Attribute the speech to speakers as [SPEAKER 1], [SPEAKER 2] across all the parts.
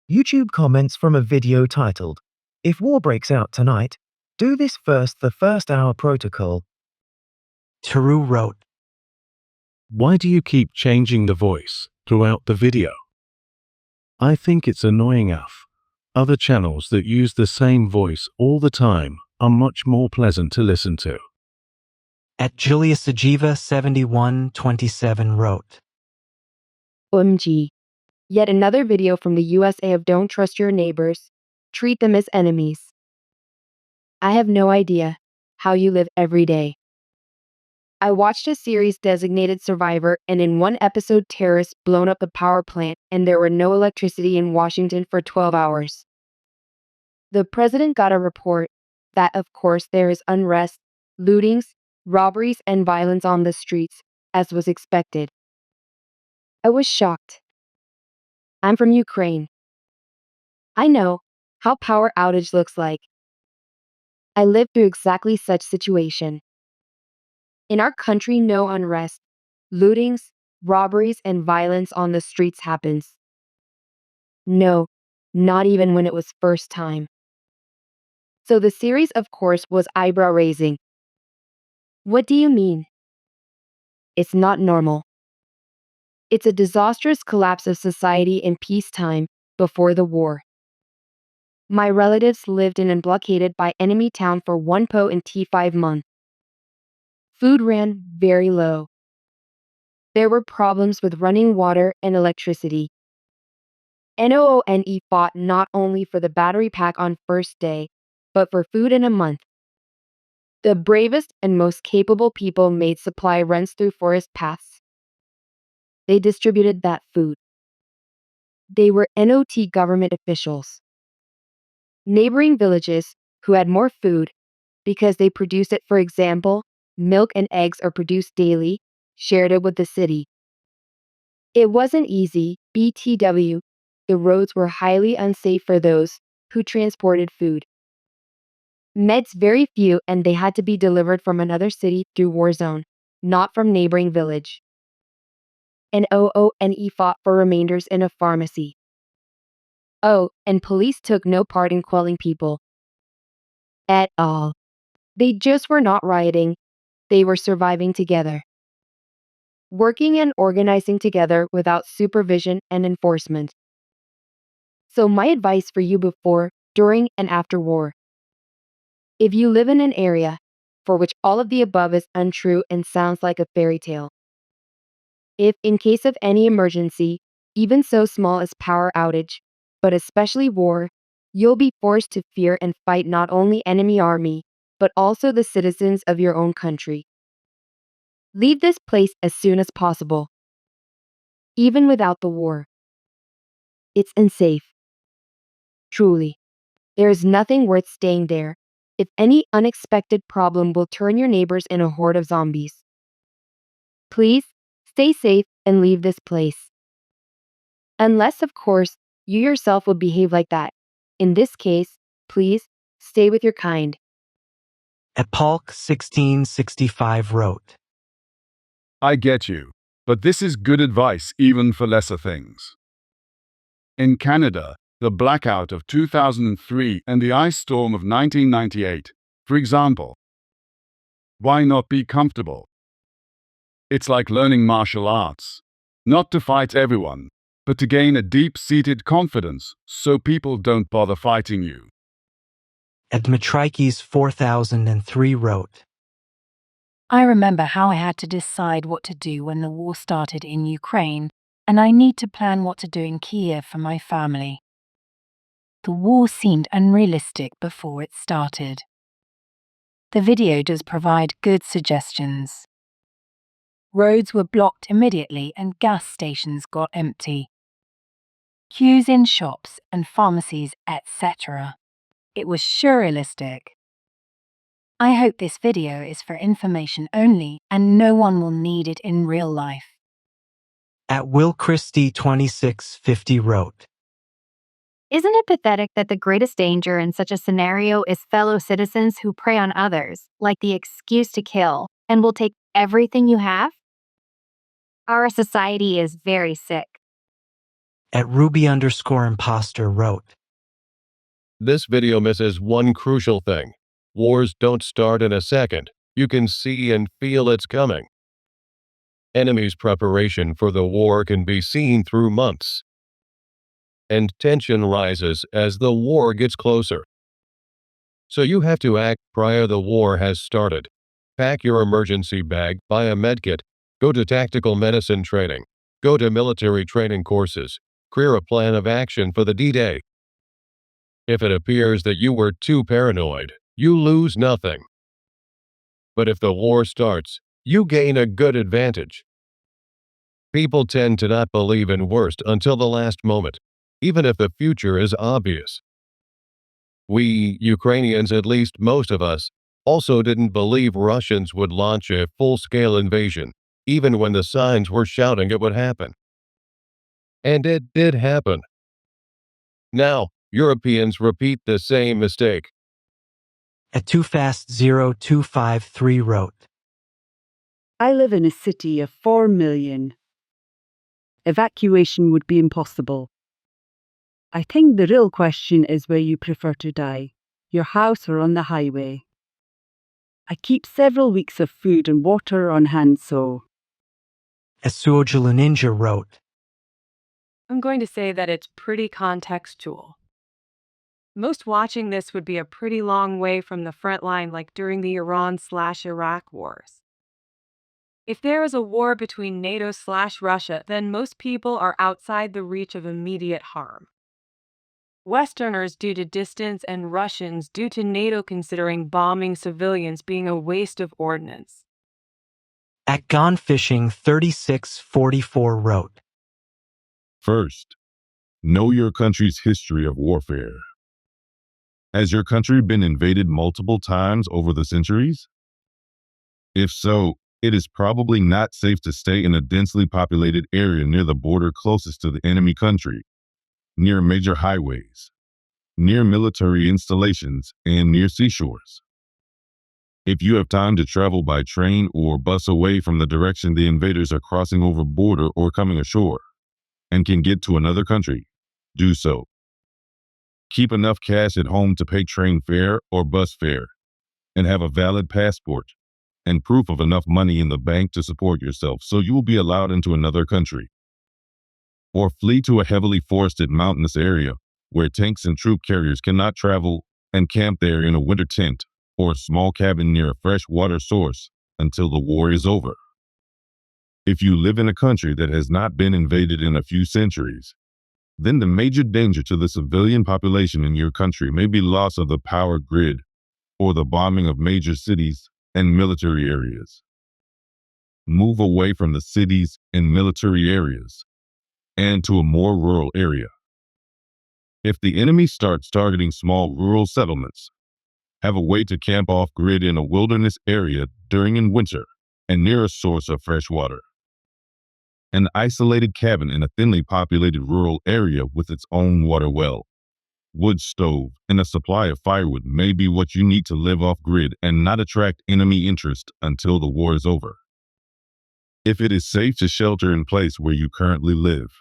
[SPEAKER 1] YouTube comments from a video titled, "If war breaks out tonight, do this first, the first hour protocol."
[SPEAKER 2] Taru wrote,
[SPEAKER 3] Why do you keep changing the voice throughout the video? I think it's annoying af. Other channels that use the same voice all the time are much more pleasant to listen to.
[SPEAKER 2] At Julius Ajiva 7127 wrote,
[SPEAKER 4] OMG. Yet another video from the USA of don't trust your neighbors, treat them as enemies. I have no idea how you live every day. I watched a series designated Survivor, and in one episode terrorists blown up the power plant and there were no electricity in Washington for 12 hours. The president got a report that of course there is unrest, lootings, robberies and violence on the streets, as was expected. I was shocked. I'm from Ukraine. I know how power outage looks like. I lived through exactly such situation. In our country, no unrest, lootings, robberies, and violence on the streets happens. No, not even when it was first time. So the series, of course, was eyebrow-raising. What do you mean? It's not normal. It's a disastrous collapse of society in peacetime before the war. My relatives lived in and blockaded by enemy town for 1.5 months. Food ran very low. There were problems with running water and electricity. NOONE fought not only for the battery pack on first day, but for food in a month. The bravest and most capable people made supply runs through forest paths. They distributed that food. They were NOT government officials. Neighboring villages, who had more food, because they produced it, for example, milk and eggs are produced daily, shared it with the city. It wasn't easy, BTW. The roads were highly unsafe for those who transported food. Meds very few, and they had to be delivered from another city through war zone, not from neighboring village. NOONE fought for remainders in a pharmacy. Oh, and police took no part in quelling people. At all. They just were not rioting, they were surviving together. Working and organizing together without supervision and enforcement. So my advice for you before, during, and after war. If you live in an area for which all of the above is untrue and sounds like a fairy tale. If, in case of any emergency, even so small as power outage, but especially war, you'll be forced to fear and fight not only enemy army, but also the citizens of your own country. Leave this place as soon as possible. Even without the war. It's unsafe. Truly. There is nothing worth staying there. If any unexpected problem will turn your neighbors in a horde of zombies. Please, stay safe and leave this place. Unless, of course, you yourself will behave like that. In this case, please, stay with your kind.
[SPEAKER 2] At Polk 1665 wrote,
[SPEAKER 5] I get you, but this is good advice even for lesser things. In Canada, the blackout of 2003 and the ice storm of 1998, for example. Why not be comfortable? It's like learning martial arts. Not to fight everyone, but to gain a deep-seated confidence so people don't bother fighting you.
[SPEAKER 2] At Matrikes 4003 wrote,
[SPEAKER 6] I remember how I had to decide what to do when the war started in Ukraine, and I need to plan what to do in Kiev for my family. The war seemed unrealistic before it started. The video does provide good suggestions. Roads were blocked immediately and gas stations got empty. Queues in shops and pharmacies, etc. It was surrealistic. I hope this video is for information only and no one will need it in real life.
[SPEAKER 2] At Will Christie 2650 wrote,
[SPEAKER 7] Isn't it pathetic that the greatest danger in such a scenario is fellow citizens who prey on others, like the excuse to kill, and will take everything you have? Our society is very sick.
[SPEAKER 2] @Ruby_imposter wrote.
[SPEAKER 8] This video misses one crucial thing. Wars don't start in a second. You can see and feel it's coming. Enemies' preparation for the war can be seen through months. And tension rises as the war gets closer. So you have to act prior the war has started. Pack your emergency bag, buy a medkit, go to tactical medicine training, go to military training courses, create a plan of action for the D-Day. If it appears that you were too paranoid, you lose nothing. But if the war starts, you gain a good advantage. People tend to not believe in worst until the last moment, even if the future is obvious. We, Ukrainians, at least most of us, also didn't believe Russians would launch a full-scale invasion, even when the signs were shouting it would happen. And it did happen. Now, Europeans repeat the same mistake.
[SPEAKER 2] @TooFast0253 wrote.
[SPEAKER 9] I live in a city of 4 million. Evacuation would be impossible. I think the real question is where you prefer to die, your house or on the highway. I keep several weeks of food and water on hand, so
[SPEAKER 2] @Ninja wrote.
[SPEAKER 10] I'm going to say that it's pretty contextual. Most watching this would be a pretty long way from the front line, like during the Iran/Iraq wars. If there is a war between NATO/Russia, then most people are outside the reach of immediate harm. Westerners due to distance and Russians due to NATO considering bombing civilians being a waste of ordnance.
[SPEAKER 2] @GoneFishing3644 wrote.
[SPEAKER 5] First, know your country's history of warfare. Has your country been invaded multiple times over the centuries? If so, it is probably not safe to stay in a densely populated area near the border closest to the enemy country, near major highways, near military installations, and near seashores. If you have time to travel by train or bus away from the direction the invaders are crossing over border or coming ashore, and can get to another country, do so. Keep enough cash at home to pay train fare or bus fare, and have a valid passport and proof of enough money in the bank to support yourself so you will be allowed into another country. Or flee to a heavily forested mountainous area where tanks and troop carriers cannot travel and camp there in a winter tent or a small cabin near a fresh water source until the war is over. If you live in a country that has not been invaded in a few centuries, then the major danger to the civilian population in your country may be loss of the power grid or the bombing of major cities and military areas. Move away from the cities and military areas and to a more rural area. If the enemy starts targeting small rural settlements, have a way to camp off-grid in a wilderness area during winter and near a source of fresh water. An isolated cabin in a thinly populated rural area with its own water well, wood stove, and a supply of firewood may be what you need to live off-grid and not attract enemy interest until the war is over. If it is safe to shelter in place where you currently live,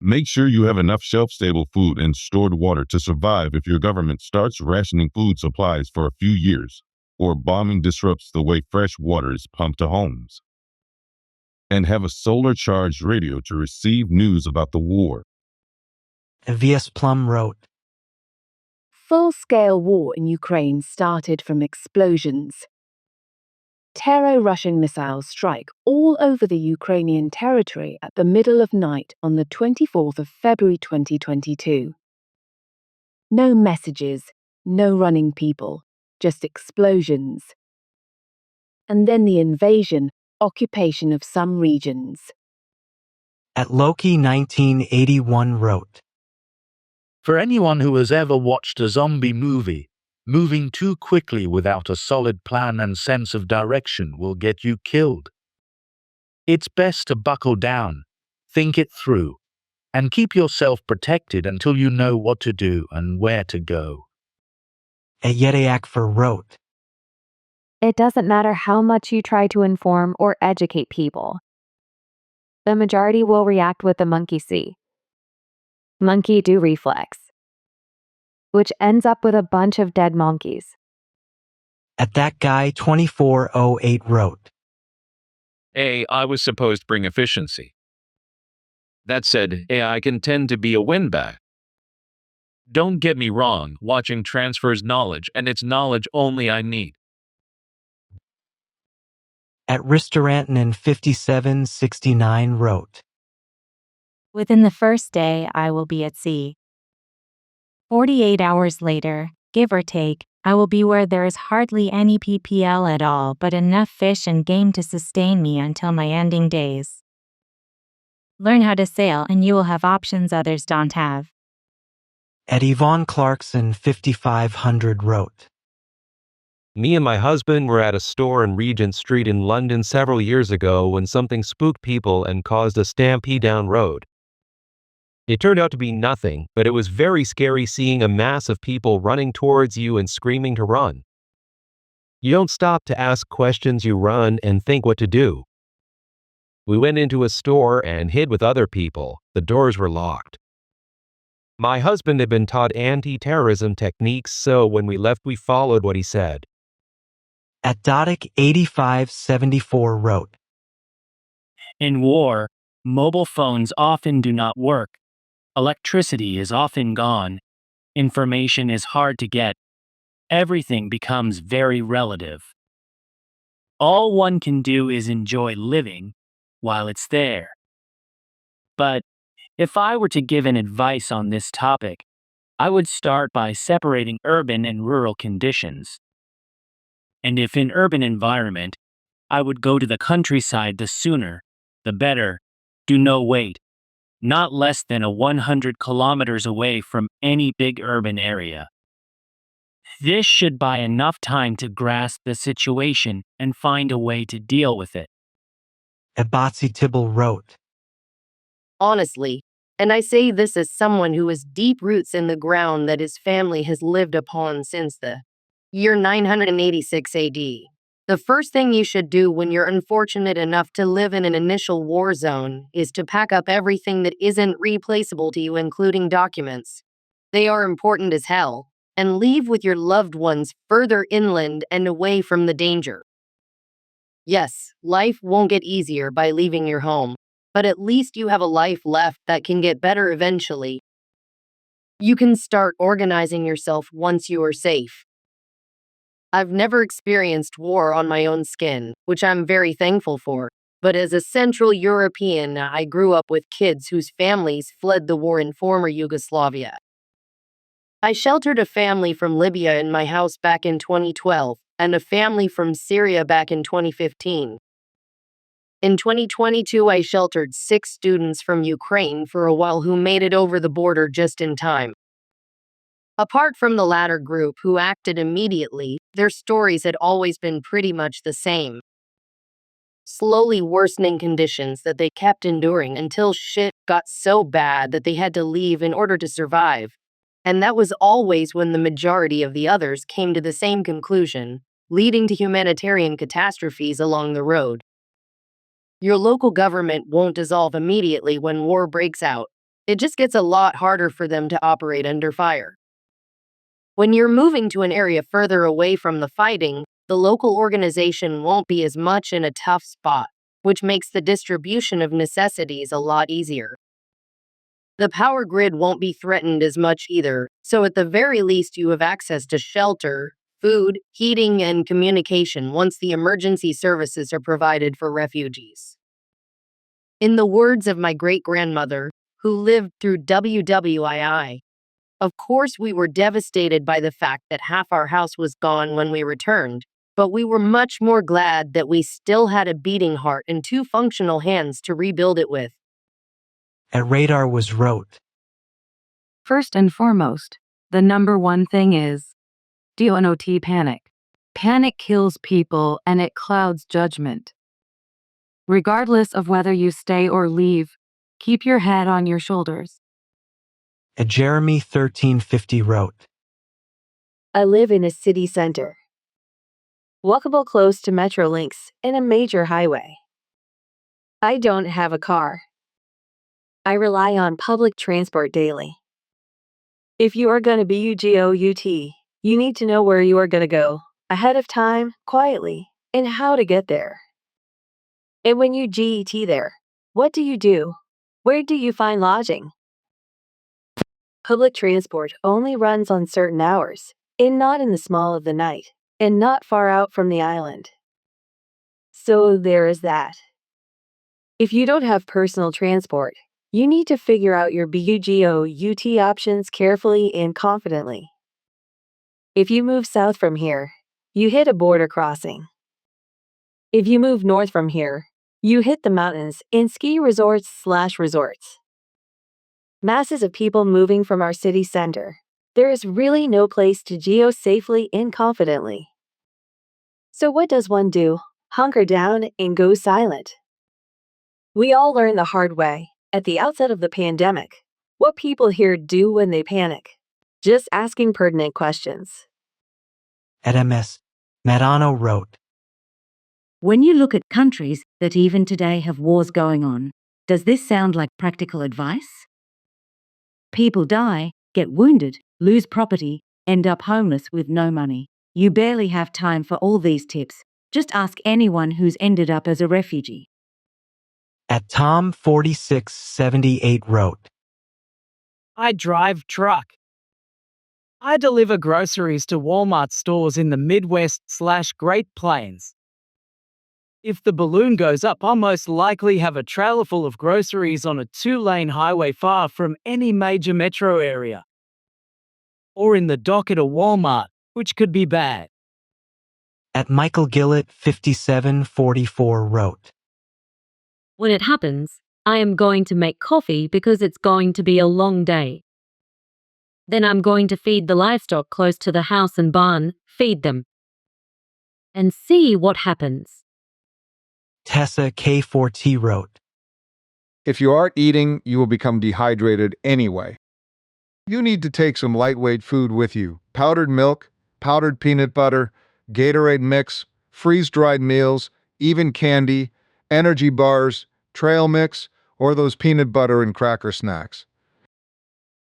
[SPEAKER 5] make sure you have enough shelf-stable food and stored water to survive if your government starts rationing food supplies for a few years, or bombing disrupts the way fresh water is pumped to homes. And have a solar-charged radio to receive news about the war.
[SPEAKER 2] @VS Plum wrote.
[SPEAKER 4] Full-scale war in Ukraine started from explosions. Terror Russian missiles strike all over the Ukrainian territory at the middle of night on the 24th of February 2022. No messages, no running people, just explosions. And then the invasion, occupation of some regions.
[SPEAKER 2] @Loki1981 wrote.
[SPEAKER 11] For anyone who has ever watched a zombie movie, moving too quickly without a solid plan and sense of direction will get you killed. It's best to buckle down, think it through, and keep yourself protected until you know what to do and where to go.
[SPEAKER 2] @Yedeakfer wrote.
[SPEAKER 7] It doesn't matter how much you try to inform or educate people. The majority will react with the monkey see.
[SPEAKER 4] Monkey do reflex, which ends up with a bunch of dead monkeys.
[SPEAKER 2] At that guy 2408 wrote.
[SPEAKER 12] I was supposed to bring efficiency. That said, AI can tend to be a windbag. Don't get me wrong, watching transfers knowledge, and it's knowledge only I need.
[SPEAKER 2] At Restaurantin 5769 wrote.
[SPEAKER 13] Within the first day, I will be at sea. 48 hours later, give or take, I will be where there is hardly any PPL at all but enough fish and game to sustain me until my ending days. Learn how to sail and you will have options others don't have.
[SPEAKER 2] At Yvonne Clarkson 5500 wrote.
[SPEAKER 8] Me and my husband were at a store in Regent Street in London several years ago when something spooked people and caused a stampede down road. It turned out to be nothing, but it was very scary seeing a mass of people running towards you and screaming to run. You don't stop to ask questions, you run and think what to do. We went into a store and hid with other people. The doors were locked. My husband had been taught anti-terrorism techniques, so when we left we followed what he said.
[SPEAKER 2] At Dodic 8574 wrote.
[SPEAKER 14] In war, mobile phones often do not work. Electricity is often gone. Information is hard to get. Everything becomes very relative. All one can do is enjoy living while it's there. But if I were to give an advice on this topic, I would start by separating urban and rural conditions. And if in urban environment, I would go to the countryside the sooner, the better. Do no wait. Not less than 100 kilometers away from any big urban area. This should buy enough time to grasp the situation and find a way to deal with it.
[SPEAKER 2] Ebatsi Tibble wrote.
[SPEAKER 15] Honestly, and I say this as someone who has deep roots in the ground that his family has lived upon since the year 986 AD. The first thing you should do when you're unfortunate enough to live in an initial war zone is to pack up everything that isn't replaceable to you, including documents. They are important as hell, and leave with your loved ones further inland and away from the danger. Yes, life won't get easier by leaving your home, but at least you have a life left that can get better eventually. You can start organizing yourself once you are safe. I've never experienced war on my own skin, which I'm very thankful for, but as a Central European, I grew up with kids whose families fled the war in former Yugoslavia. I sheltered a family from Libya in my house back in 2012, and a family from Syria back in 2015. In 2022, I sheltered 6 students from Ukraine for a while who made it over the border just in time. Apart from the latter group who acted immediately, their stories had always been pretty much the same. Slowly worsening conditions that they kept enduring until shit got so bad that they had to leave in order to survive. And that was always when the majority of the others came to the same conclusion, leading to humanitarian catastrophes along the road. Your local government won't dissolve immediately when war breaks out. It just gets a lot harder for them to operate under fire. When you're moving to an area further away from the fighting, the local organization won't be as much in a tough spot, which makes the distribution of necessities a lot easier. The power grid won't be threatened as much either, so at the very least you have access to shelter, food, heating, and communication once the emergency services are provided for refugees. In the words of my great-grandmother, who lived through WWII, of course we were devastated by the fact that half our house was gone when we returned, but we were much more glad that we still had a beating heart and 2 functional hands to rebuild it with.
[SPEAKER 2] At Radar was wrote.
[SPEAKER 6] First and foremost, the number one thing is DONOT panic. Panic kills people and it clouds judgment. Regardless of whether you stay or leave, keep your head on your shoulders.
[SPEAKER 2] At Jeremy 1350 wrote.
[SPEAKER 16] I live in a city center, walkable close to metro links and a major highway. I don't have a car. I rely on public transport daily. If you are going to BUGOUT, you need to know where you are going to go, ahead of time, quietly, and how to get there. And when you GET there, what do you do? Where do you find lodging? Public transport only runs on certain hours, and not in the small of the night, and not far out from the island. So there is that. If you don't have personal transport, you need to figure out your BUGOUT options carefully and confidently. If you move south from here, you hit a border crossing. If you move north from here, you hit the mountains and ski resorts/resorts. Masses of people moving from our city center. There is really no place to geo safely and confidently. So what does one do? Hunker down and go silent. We all learned the hard way, at the outset of the pandemic, what people here do when they panic. Just asking pertinent questions.
[SPEAKER 2] At MS, Marano wrote,
[SPEAKER 17] When you look at countries that even today have wars going on, does this sound like practical advice? People die, get wounded, lose property, end up homeless with no money. You barely have time for all these tips. Just ask anyone who's ended up as a refugee.
[SPEAKER 2] At Tom4678 wrote,
[SPEAKER 18] I drive truck. I deliver groceries to Walmart stores in the Midwest/Great Plains. If the balloon goes up, I'll most likely have a trailer full of groceries on a 2-lane highway far from any major metro area. Or in the dock at a Walmart, which could be bad.
[SPEAKER 2] At Michael Gillett 5744 wrote,
[SPEAKER 19] When it happens, I am going to make coffee because it's going to be a long day. Then I'm going to feed the livestock close to the house and barn, feed them. And see what happens.
[SPEAKER 2] Tessa K4T wrote,
[SPEAKER 20] If you aren't eating, you will become dehydrated anyway. You need to take some lightweight food with you. Powdered milk, powdered peanut butter, Gatorade mix, freeze-dried meals, even candy, energy bars, trail mix, or those peanut butter and cracker snacks.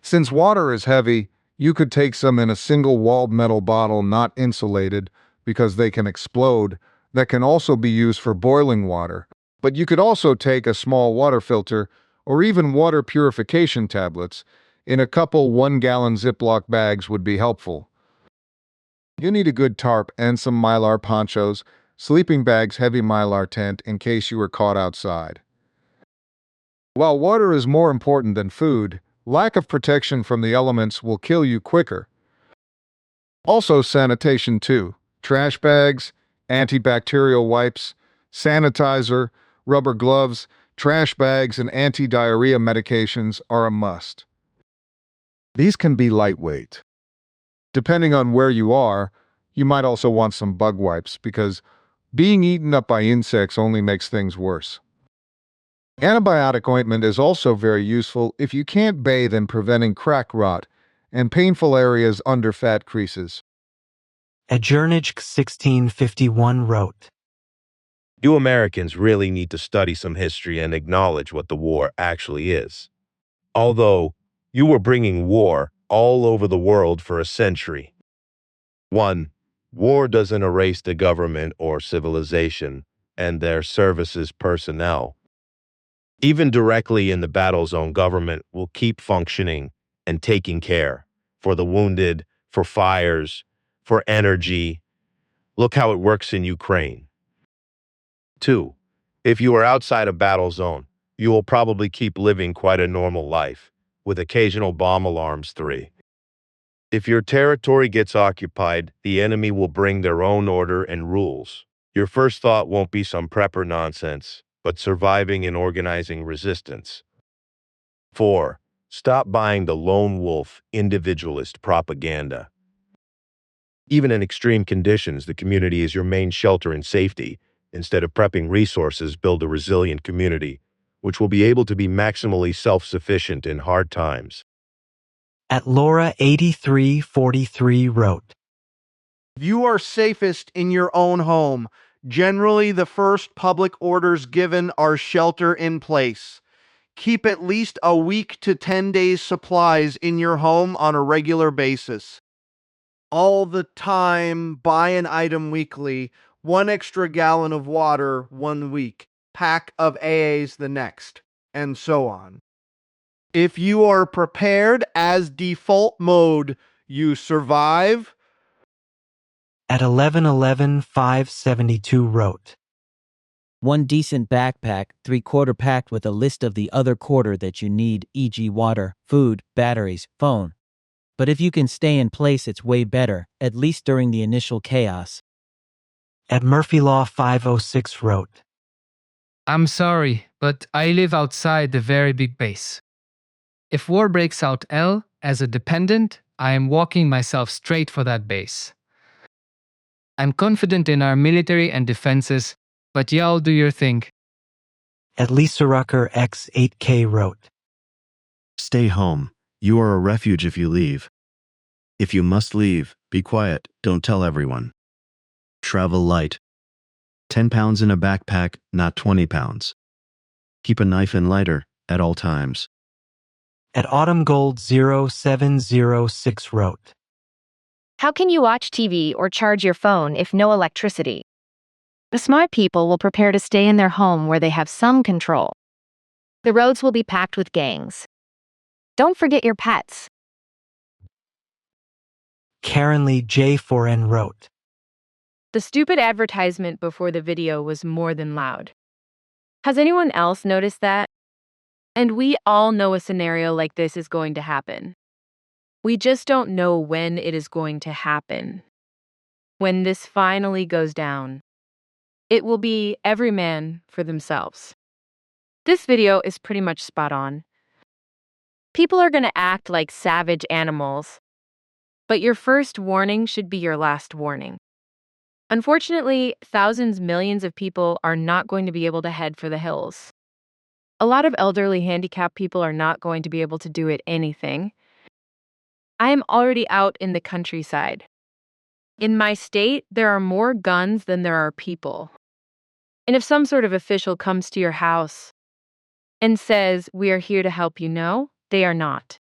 [SPEAKER 20] Since water is heavy, you could take some in a single-walled metal bottle not insulated because they can explode, that can also be used for boiling water. But you could also take a small water filter or even water purification tablets. In a couple 1-gallon Ziploc bags would be helpful. You need a good tarp and some Mylar ponchos, sleeping bags, heavy Mylar tent in case you were caught outside. While water is more important than food, lack of protection from the elements will kill you quicker. Also sanitation too. Trash bags, antibacterial wipes, sanitizer, rubber gloves, trash bags, and anti-diarrhea medications are a must. These can be lightweight. Depending on where you are, you might also want some bug wipes because being eaten up by insects only makes things worse. Antibiotic ointment is also very useful if you can't bathe in preventing crack rot and painful areas under fat creases.
[SPEAKER 2] Adjernage 1651 wrote,
[SPEAKER 21] You Americans really need to study some history and acknowledge what the war actually is. Although, you were bringing war all over the world for a century. 1. War doesn't erase the government or civilization and their services personnel. Even directly in the battle zone, government will keep functioning and taking care for the wounded, for fires, for energy. Look how it works in Ukraine. 2. If you are outside a battle zone, you will probably keep living quite a normal life, with occasional bomb alarms. 3. If your territory gets occupied, the enemy will bring their own order and rules. Your first thought won't be some prepper nonsense, but surviving and organizing resistance. 4. Stop buying the lone wolf, individualist propaganda. Even in extreme conditions, the community is your main shelter and safety. Instead of prepping resources, build a resilient community, which will be able to be maximally self-sufficient in hard times.
[SPEAKER 2] At Laura8343 wrote,
[SPEAKER 22] You are safest in your own home. Generally, the first public orders given are shelter in place. Keep at least a week to 10 days supplies in your home on a regular basis. All the time, buy an item weekly, 1 extra gallon of water 1 week, pack of AAs the next, and so on. If you are prepared as default mode, you survive.
[SPEAKER 2] At 11/11/572 wrote,
[SPEAKER 1] One decent backpack, 3/4 packed with a list of the other quarter that you need, e.g. water, food, batteries, phone. But if you can stay in place, it's way better, at least during the initial chaos.
[SPEAKER 2] At Murphy Law 506 wrote,
[SPEAKER 3] I'm sorry, but I live outside the very big base. If war breaks out as a dependent, I am walking myself straight for that base. I'm confident in our military and defenses, but y'all do your thing.
[SPEAKER 2] At Lisa Rucker X8K wrote,
[SPEAKER 23] Stay home. You are a refuge if you leave. If you must leave, be quiet, don't tell everyone. Travel light. 10 pounds in a backpack, not 20 pounds. Keep a knife and lighter at all times.
[SPEAKER 2] At Autumn Gold 0706 wrote,
[SPEAKER 24] How can you watch TV or charge your phone if no electricity? The smart people will prepare to stay in their home where they have some control. The roads will be packed with gangs. Don't forget your pets.
[SPEAKER 2] Karen Lee J4N wrote,
[SPEAKER 10] The stupid advertisement before the video was more than loud. Has anyone else noticed that? And we all know a scenario like this is going to happen. We just don't know when it is going to happen. When this finally goes down, it will be every man for themselves. This video is pretty much spot on. People are going to act like savage animals, but your first warning should be your last warning. Unfortunately, thousands, millions of people are not going to be able to head for the hills. A lot of elderly handicapped people are not going to be able to do anything. I am already out in the countryside. In my state, there are more guns than there are people. And if some sort of official comes to your house and says, "We are here to help you," no, they are not.